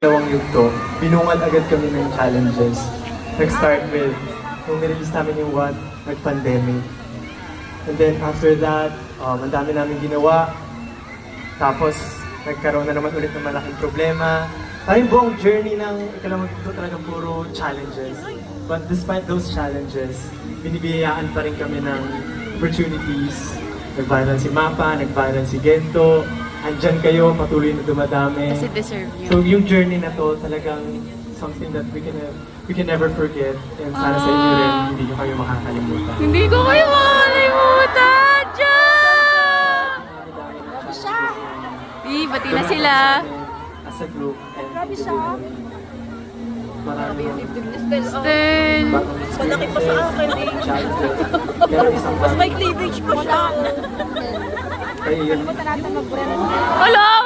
dalawang yugto, binungad agad kami ng challenges. Nag-start with, nung nirelease namin yung What, nag-pandemic. And then after that, ang dami namin ginawa. Tapos, nagkaroon na naman ulit ng malaking problema. Yung buong journey ng Ikalimang Yugto talaga puro challenges. But despite those challenges, binibiyayaan pa rin kami ng opportunities. Nag-viral si Mapa, nag-viral si Gento. Andyan kayo, patuloy na dumadami. Kasi deserve yun. So yung journey na to talagang something that we can never forget. And sana sa inyo rin, hindi nyo kayo makakalimutan. Hindi ko kayo makakalimutan! Diyan! Grabe siya! Bati na sila. As a group. And Grabe siya. marami Stel! Malaki pa sa akin eh. challenges. Pero isang Mas may cleavage pa siya. Kaya yun, Natin mag-brand. Wala!